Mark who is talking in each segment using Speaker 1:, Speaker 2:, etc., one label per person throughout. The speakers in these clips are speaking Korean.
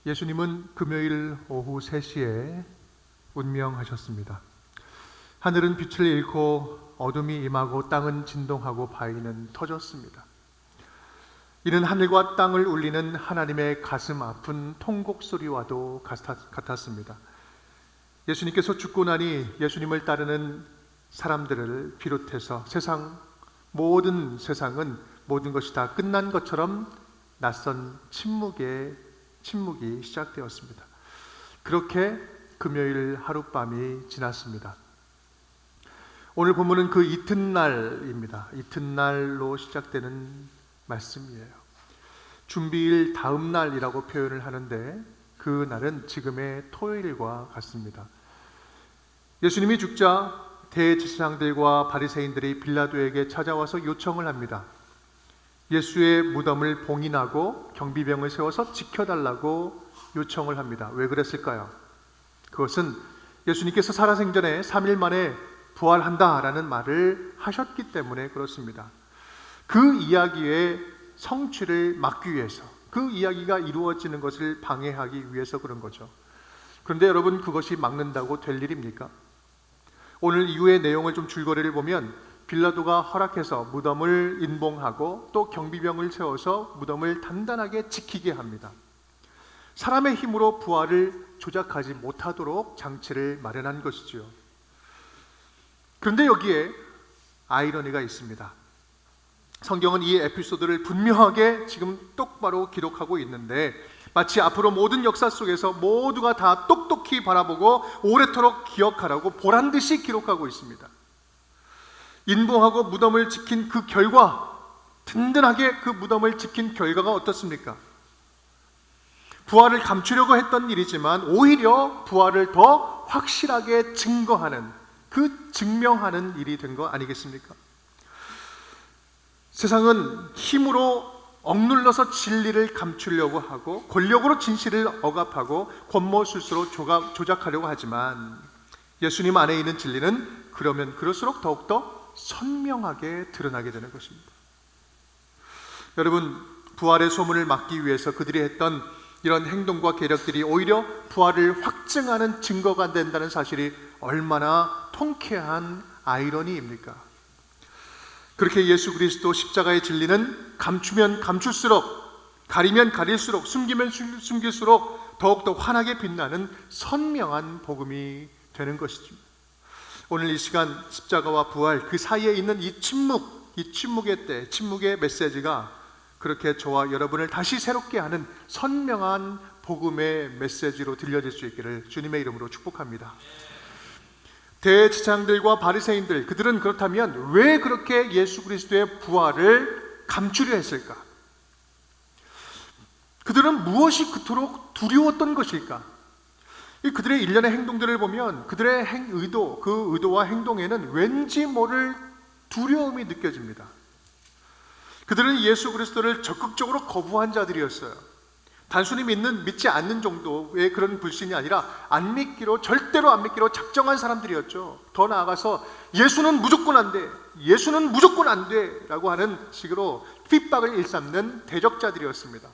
Speaker 1: 예수님은 금요일 오후 3시에 운명하셨습니다. 하늘은 빛을 잃고 어둠이 임하고 땅은 진동하고 바위는 터졌습니다. 이는 하늘과 땅을 울리는 하나님의 가슴 아픈 통곡 소리와도 같았습니다. 예수님께서 죽고 나니 예수님을 따르는 사람들을 비롯해서 모든 세상은 모든 것이 다 끝난 것처럼 낯선 침묵이 시작되었습니다. 그렇게 금요일 하룻밤이 지났습니다. 오늘 본문은 그 이튿날입니다. 이튿날로 시작되는 말씀이에요. 준비일 다음 날이라고 표현을 하는데 그 날은 지금의 토요일과 같습니다. 예수님이 죽자 대제사장들과 바리새인들이 빌라도에게 찾아와서 요청을 합니다. 예수의 무덤을 봉인하고 경비병을 세워서 지켜달라고 요청을 합니다. 왜 그랬을까요? 그것은 예수님께서 살아생전에 3일 만에 부활한다라는 말을 하셨기 때문에 그렇습니다. 그 이야기의 성취를 막기 위해서, 그 이야기가 이루어지는 것을 방해하기 위해서 그런 거죠. 그런데 여러분, 그것이 막는다고 될 일입니까? 오늘 이후의 내용을 좀 줄거리를 보면 빌라도가 허락해서 무덤을 인봉하고 또 경비병을 세워서 무덤을 단단하게 지키게 합니다. 사람의 힘으로 부활을 조작하지 못하도록 장치를 마련한 것이지요. 그런데 여기에 아이러니가 있습니다. 성경은 이 에피소드를 분명하게 지금 똑바로 기록하고 있는데 마치 앞으로 모든 역사 속에서 모두가 다 똑똑히 바라보고 오래도록 기억하라고 보란듯이 기록하고 있습니다. 인봉하고 무덤을 지킨 그 결과, 든든하게 그 무덤을 지킨 결과가 어떻습니까? 부활을 감추려고 했던 일이지만 오히려 부활을 더 확실하게 증거하는, 증명하는 일이 된 거 아니겠습니까? 세상은 힘으로 억눌러서 진리를 감추려고 하고 권력으로 진실을 억압하고 권모술수로 조작하려고 하지만 예수님 안에 있는 진리는 그러면 그럴수록 더욱더 선명하게 드러나게 되는 것입니다. 여러분, 부활의 소문을 막기 위해서 그들이 했던 이런 행동과 계략들이 오히려 부활을 확증하는 증거가 된다는 사실이 얼마나 통쾌한 아이러니입니까? 그렇게 예수 그리스도 십자가의 진리는 감추면 감출수록, 가리면 가릴수록, 숨기면 숨길수록 더욱더 환하게 빛나는 선명한 복음이 되는 것이죠. 오늘 이 시간 십자가와 부활 그 사이에 있는 이 침묵의 때, 침묵의 메시지가 그렇게 저와 여러분을 다시 새롭게 하는 선명한 복음의 메시지로 들려질 수 있기를 주님의 이름으로 축복합니다. 대제사장들과 바리새인들, 그들은 그렇다면 왜 그렇게 예수 그리스도의 부활을 감추려 했을까? 그들은 무엇이 그토록 두려웠던 것일까? 그들의 일련의 행동들을 보면 그들의 그 의도와 행동에는 왠지 모를 두려움이 느껴집니다. 그들은 예수 그리스도를 적극적으로 거부한 자들이었어요. 단순히 믿지 않는 정도의 그런 불신이 아니라 절대로 안 믿기로 작정한 사람들이었죠. 더 나아가서 예수는 무조건 안 돼, 예수는 무조건 안 돼 라고 하는 식으로 핍박을 일삼는 대적자들이었습니다.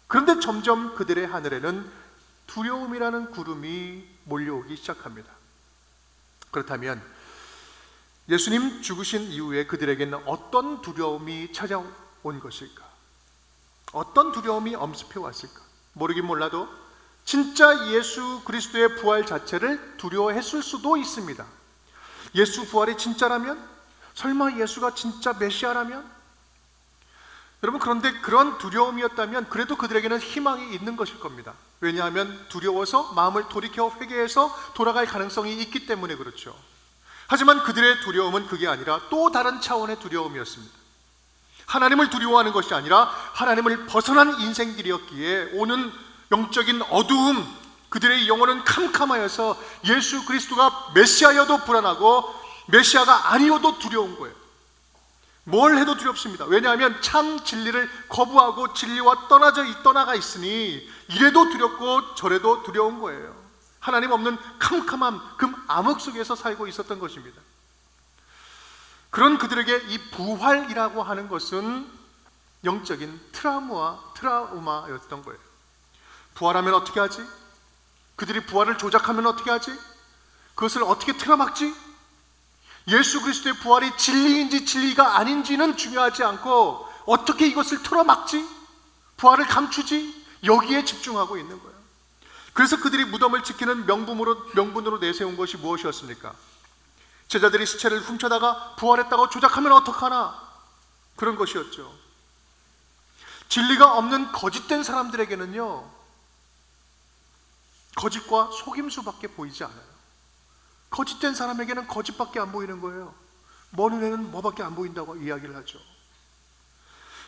Speaker 1: 그런데 점점 그들의 하늘에는 두려움이라는 구름이 몰려오기 시작합니다. 그렇다면 예수님 죽으신 이후에 그들에게는 어떤 두려움이 찾아온 것일까? 어떤 두려움이 엄습해 왔을까? 모르긴 몰라도 진짜 예수 그리스도의 부활 자체를 두려워했을 수도 있습니다. 예수 부활이 진짜라면? 설마 예수가 진짜 메시아라면? 여러분, 그런데 그런 두려움이었다면 그래도 그들에게는 희망이 있는 것일 겁니다. 왜냐하면 두려워서 마음을 돌이켜 회개해서 돌아갈 가능성이 있기 때문에 그렇죠. 하지만 그들의 두려움은 그게 아니라 또 다른 차원의 두려움이었습니다. 하나님을 두려워하는 것이 아니라 하나님을 벗어난 인생들이었기에 오는 영적인 어두움, 그들의 영혼은 캄캄하여서 예수 그리스도가 메시아여도 불안하고 메시아가 아니어도 두려운 거예요. 뭘 해도 두렵습니다. 왜냐하면 참 진리를 거부하고 진리와 떠나가 있으니 이래도 두렵고 저래도 두려운 거예요. 하나님 없는 캄캄함, 그 암흑 속에서 살고 있었던 것입니다. 그런 그들에게 이 부활이라고 하는 것은 영적인 트라우마였던 거예요. 부활하면 어떻게 하지? 그들이 부활을 조작하면 어떻게 하지? 그것을 어떻게 틀어막지? 예수 그리스도의 부활이 진리인지 진리가 아닌지는 중요하지 않고 어떻게 이것을 틀어막지? 부활을 감추지? 여기에 집중하고 있는 거예요. 그래서 그들이 무덤을 지키는 명분으로 내세운 것이 무엇이었습니까? 제자들이 시체를 훔쳐다가 부활했다고 조작하면 어떡하나? 그런 것이었죠. 진리가 없는 거짓된 사람들에게는요, 거짓과 속임수밖에 보이지 않아요. 거짓된 사람에게는 거짓밖에 안 보이는 거예요. 먼 눈에는 뭐밖에 안 보인다고 이야기를 하죠.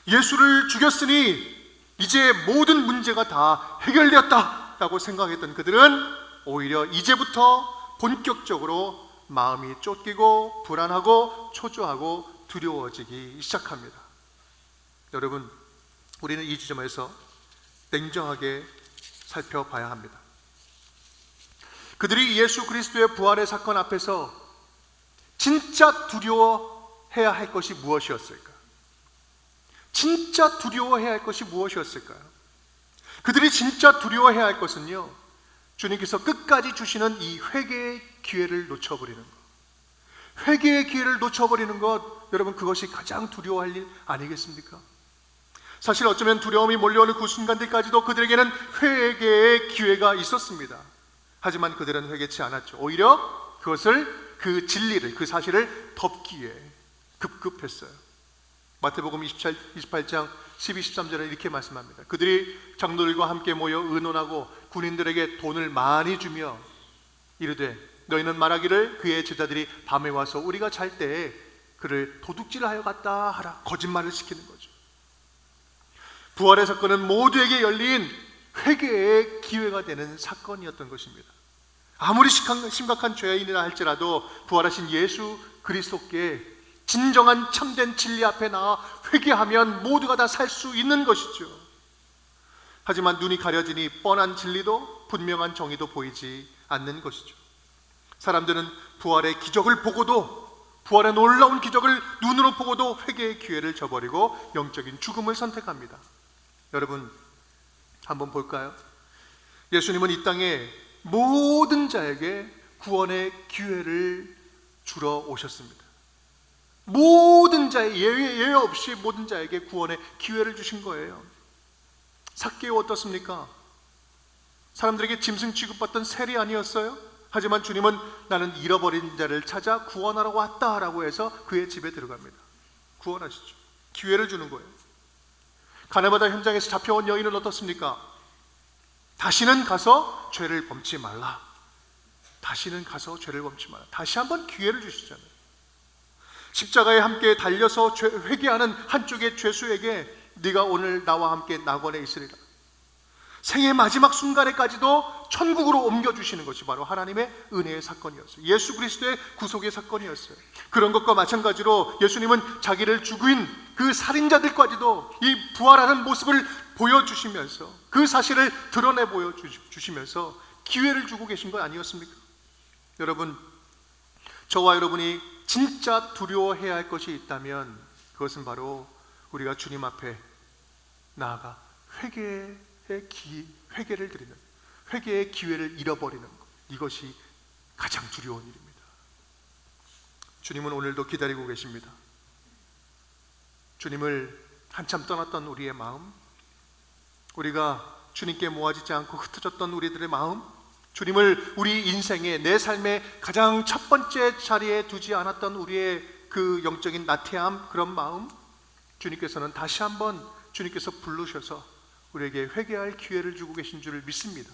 Speaker 1: 예수를 죽였으니 이제 모든 문제가 다 해결되었다 라고 생각했던 그들은 오히려 이제부터 본격적으로 마음이 쫓기고 불안하고 초조하고 두려워지기 시작합니다. 여러분, 우리는 이 지점에서 냉정하게 살펴봐야 합니다. 그들이 예수 그리스도의 부활의 사건 앞에서 진짜 두려워해야 할 것이 무엇이었을까? 진짜 두려워해야 할 것이 무엇이었을까요? 그들이 진짜 두려워해야 할 것은요, 주님께서 끝까지 주시는 이 회개의 기회를 놓쳐버리는 것. 회개의 기회를 놓쳐버리는 것, 여러분, 그것이 가장 두려워할 일 아니겠습니까? 사실 어쩌면 두려움이 몰려오는 그 순간들까지도 그들에게는 회개의 기회가 있었습니다. 하지만 그들은 회개치 않았죠. 오히려 그것을, 그 진리를, 그 사실을 덮기 위해 급급했어요. 마태복음 28장 12, 13절에 이렇게 말씀합니다. 그들이 장로들과 함께 모여 의논하고 군인들에게 돈을 많이 주며 이르되 너희는 말하기를 그의 제자들이 밤에 와서 우리가 잘 때에 그를 도둑질하여 갔다 하라. 거짓말을 시키는 거죠. 부활의 사건은 모두에게 열린 회개의 기회가 되는 사건이었던 것입니다. 아무리 심각한 죄인이라 할지라도 부활하신 예수 그리스도께 진정한 참된 진리 앞에 나와 회개하면 모두가 다 살 수 있는 것이죠. 하지만 눈이 가려지니 뻔한 진리도 분명한 정의도 보이지 않는 것이죠. 사람들은 부활의 기적을 보고도, 부활의 놀라운 기적을 눈으로 보고도 회개의 기회를 저버리고 영적인 죽음을 선택합니다. 여러분, 한번 볼까요? 예수님은 이 땅에 모든 자에게 구원의 기회를 주러 오셨습니다. 모든 자의 예외 없이 모든 자에게 구원의 기회를 주신 거예요. 삭개오 어떻습니까? 사람들에게 짐승 취급받던 세리 아니었어요? 하지만 주님은 나는 잃어버린 자를 찾아 구원하러 왔다라고 해서 그의 집에 들어갑니다. 구원하시죠. 기회를 주는 거예요. 가나바다 현장에서 잡혀온 여인은 어떻습니까? 다시는 가서 죄를 범치 말라. 다시는 가서 죄를 범치 말라. 다시 한번 기회를 주시잖아요. 십자가에 함께 달려서 회개하는 한쪽의 죄수에게 네가 오늘 나와 함께 낙원에 있으리라. 생의 마지막 순간에까지도 천국으로 옮겨주시는 것이 바로 하나님의 은혜의 사건이었어요. 예수 그리스도의 구속의 사건이었어요. 그런 것과 마찬가지로 예수님은 자기를 죽인 그 살인자들까지도 이 부활하는 모습을 보여주시면서, 그 사실을 드러내 보여주시면서 기회를 주고 계신 것 아니었습니까? 여러분, 저와 여러분이 진짜 두려워해야 할 것이 있다면 그것은 바로 우리가 주님 앞에 나아가 회개를 드리는, 회개의 기회를 잃어버리는 것, 이것이 가장 두려운 일입니다. 주님은 오늘도 기다리고 계십니다. 주님을 한참 떠났던 우리의 마음, 우리가 주님께 모아지지 않고 흩어졌던 우리들의 마음, 주님을 우리 인생의, 내 삶의 가장 첫 번째 자리에 두지 않았던 우리의 그 영적인 나태함, 그런 마음, 주님께서는 다시 한번 주님께서 부르셔서 우리에게 회개할 기회를 주고 계신 줄을 믿습니다.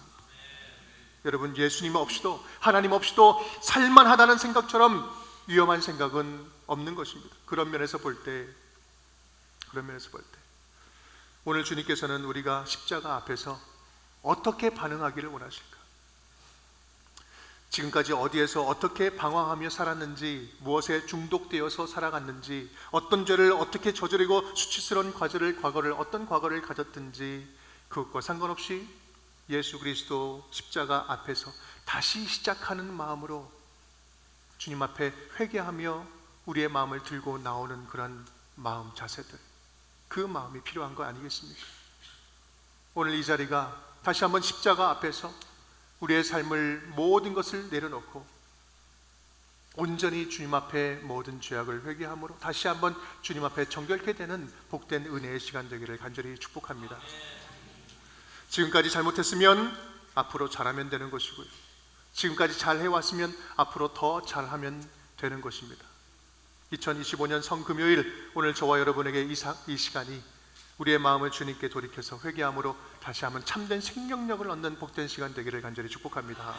Speaker 1: 여러분, 예수님 없이도, 하나님 없이도 살만하다는 생각처럼 위험한 생각은 없는 것입니다. 그런 면에서 볼 때 오늘 주님께서는 우리가 십자가 앞에서 어떻게 반응하기를 원하실까? 지금까지 어디에서 어떻게 방황하며 살았는지, 무엇에 중독되어서 살아갔는지, 어떤 죄를 어떻게 저지르고 수치스러운 과거를 어떤 과거를 가졌든지, 그것과 상관없이 예수 그리스도 십자가 앞에서 다시 시작하는 마음으로 주님 앞에 회개하며 우리의 마음을 들고 나오는 그런 마음 자세들, 그 마음이 필요한 거 아니겠습니까? 오늘 이 자리가 다시 한번 십자가 앞에서 우리의 삶을 모든 것을 내려놓고 온전히 주님 앞에 모든 죄악을 회개함으로 다시 한번 주님 앞에 정결케 되는 복된 은혜의 시간 되기를 간절히 축복합니다. 지금까지 잘못했으면 앞으로 잘하면 되는 것이고요, 지금까지 잘 해왔으면 앞으로 더 잘하면 되는 것입니다. 2025년 성금요일, 오늘 저와 여러분에게 이 시간이 우리의 마음을 주님께 돌이켜서 회개함으로 다시 한번 참된 생명력을 얻는 복된 시간 되기를 간절히 축복합니다.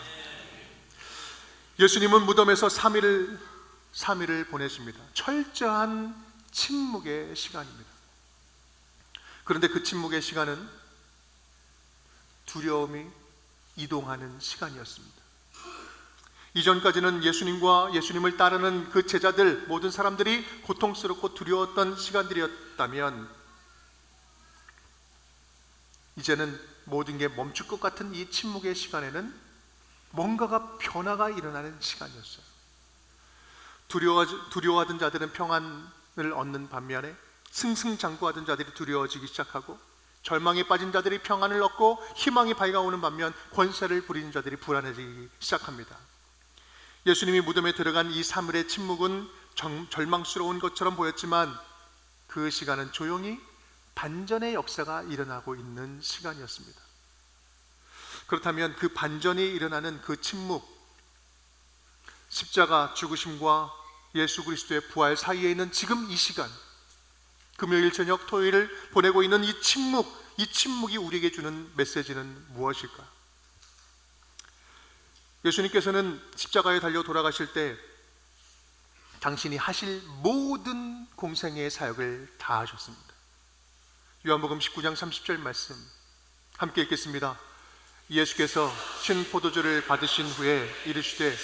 Speaker 1: 예수님은 무덤에서 3일을 보내십니다. 철저한 침묵의 시간입니다. 그런데 그 침묵의 시간은 두려움이 이동하는 시간이었습니다. 이전까지는 예수님과 예수님을 따르는 그 제자들, 모든 사람들이 고통스럽고 두려웠던 시간들이었다면, 이제는 모든 게 멈출 것 같은 이 침묵의 시간에는 뭔가가 변화가 일어나는 시간이었어요. 두려워하던 자들은 평안을 얻는 반면에 승승장구하던 자들이 두려워지기 시작하고, 절망에 빠진 자들이 평안을 얻고 희망이 밝아오는 반면 권세를 부리는 자들이 불안해지기 시작합니다. 예수님이 무덤에 들어간 이 3일의 침묵은 절망스러운 것처럼 보였지만 그 시간은 조용히 반전의 역사가 일어나고 있는 시간이었습니다. 그렇다면 그 반전이 일어나는 그 침묵, 십자가 죽으심과 예수 그리스도의 부활 사이에 있는 지금 이 시간, 금요일 저녁 토요일을 보내고 있는 이 침묵이 우리에게 주는 메시지는 무엇일까? 예수님께서는 십자가에 달려 돌아가실 때 당신이 하실 모든 공생의 사역을 다 하셨습니다. 요한복음 19장 30절 말씀 함께 읽겠습니다. 예수께서 신 포도주를 받으신 후에 이르시되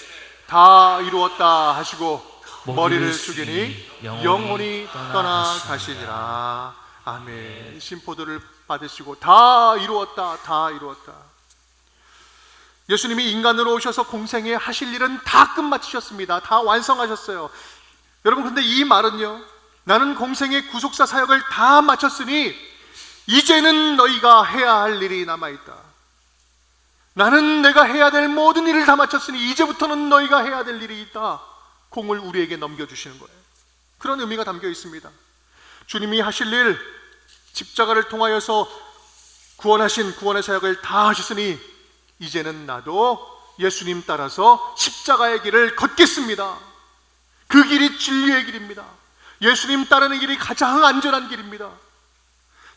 Speaker 1: 다 이루었다 하시고 머리를 숙이니 영혼이 떠나가시니라. 아멘. 신 포도를 받으시고 다 이루었다, 다 이루었다. 예수님이 인간으로 오셔서 공생에 하실 일은 다 끝마치셨습니다. 다 완성하셨어요. 여러분, 근데 이 말은요, 나는 공생의 구속사 사역을 다 마쳤으니 이제는 너희가 해야 할 일이 남아있다. 나는 내가 해야 될 모든 일을 다 마쳤으니 이제부터는 너희가 해야 될 일이 있다. 공을 우리에게 넘겨주시는 거예요. 그런 의미가 담겨 있습니다. 주님이 하실 일, 십자가를 통하여서 구원하신 구원의 사역을 다 하셨으니 이제는 나도 예수님 따라서 십자가의 길을 걷겠습니다. 그 길이 진리의 길입니다. 예수님 따르는 길이 가장 안전한 길입니다.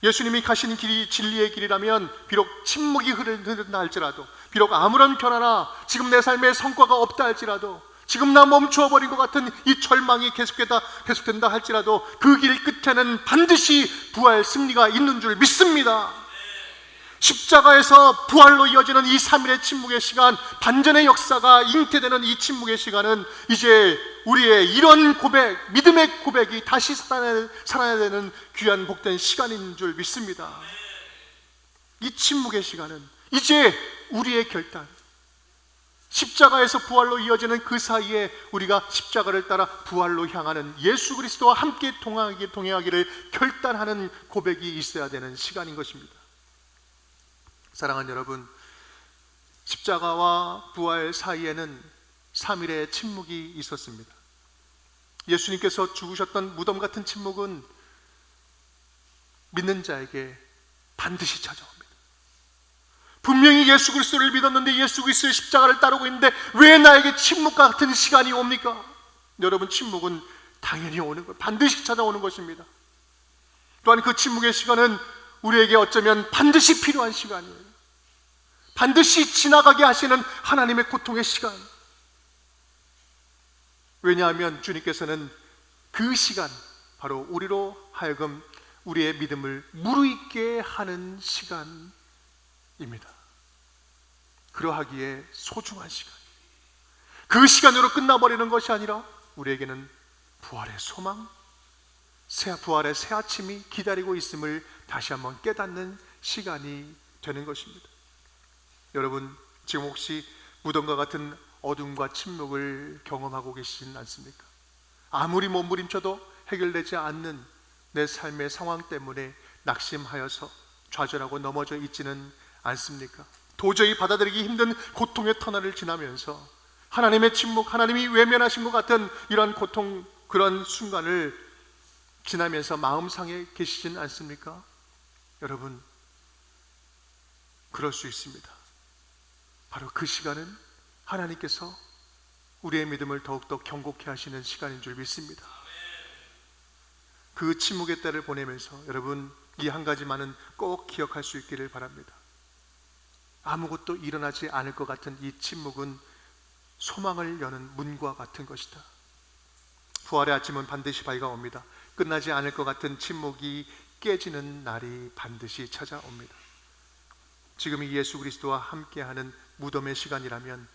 Speaker 1: 예수님이 가신 길이 진리의 길이라면 비록 침묵이 흐른다 할지라도, 비록 아무런 변화나 지금 내 삶에 성과가 없다 할지라도, 지금 나 멈추어버린 것 같은 이 절망이 계속된다 할지라도 그 길 끝에는 반드시 부활 승리가 있는 줄 믿습니다. 십자가에서 부활로 이어지는 이 3일의 침묵의 시간, 반전의 역사가 잉태되는 이 침묵의 시간은 이제 우리의 이런 고백, 믿음의 고백이 다시 살아야 되는 귀한 복된 시간인 줄 믿습니다. 이 침묵의 시간은 이제 우리의 결단, 십자가에서 부활로 이어지는 그 사이에 우리가 십자가를 따라 부활로 향하는 예수 그리스도와 함께 동행하기를 결단하는 고백이 있어야 되는 시간인 것입니다. 사랑하는 여러분, 십자가와 부활 사이에는 3일의 침묵이 있었습니다. 예수님께서 죽으셨던 무덤 같은 침묵은 믿는 자에게 반드시 찾아옵니다. 분명히 예수 그리스도를 믿었는데 예수 그리스도의 십자가를 따르고 있는데 왜 나에게 침묵 같은 시간이 옵니까? 여러분, 침묵은 당연히 오는 거예요. 반드시 찾아오는 것입니다. 또한 그 침묵의 시간은 우리에게 어쩌면 반드시 필요한 시간이에요. 반드시 지나가게 하시는 하나님의 고통의 시간. 왜냐하면 주님께서는 그 시간, 바로 우리로 하여금 우리의 믿음을 무르익게 하는 시간입니다. 그러하기에 소중한 시간, 그 시간으로 끝나버리는 것이 아니라 우리에게는 부활의 소망, 부활의 새 아침이 기다리고 있음을 다시 한번 깨닫는 시간이 되는 것입니다. 여러분, 지금 혹시 무덤과 같은 어둠과 침묵을 경험하고 계시진 않습니까? 아무리 몸부림쳐도 해결되지 않는 내 삶의 상황 때문에 낙심하여서 좌절하고 넘어져 있지는 않습니까? 도저히 받아들이기 힘든 고통의 터널을 지나면서 하나님의 침묵, 하나님이 외면하신 것 같은 이런 고통, 그런 순간을 지나면서 마음상에 계시진 않습니까? 여러분, 그럴 수 있습니다. 바로 그 시간은 하나님께서 우리의 믿음을 더욱더 견고케 하시는 시간인 줄 믿습니다. 그 침묵의 때를 보내면서 여러분, 이 한 가지만은 꼭 기억할 수 있기를 바랍니다. 아무것도 일어나지 않을 것 같은 이 침묵은 소망을 여는 문과 같은 것이다. 부활의 아침은 반드시 밝아옵니다. 끝나지 않을 것 같은 침묵이 깨지는 날이 반드시 찾아옵니다. 지금이 예수 그리스도와 함께하는 무덤의 시간이라면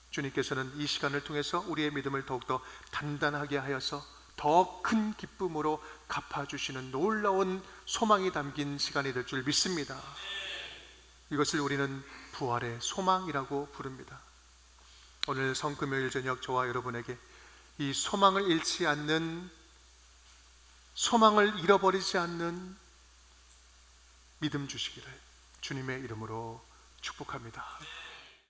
Speaker 1: 주님께서는 이 시간을 통해서 우리의 믿음을 더욱더 단단하게 하여서 더 큰 기쁨으로 갚아주시는 놀라운 소망이 담긴 시간이 될 줄 믿습니다. 이것을 우리는 부활의 소망이라고 부릅니다. 오늘 성금요일 저녁 저와 여러분에게 이 소망을 잃지 않는, 소망을 잃어버리지 않는 믿음 주시기를 주님의 이름으로 축복합니다.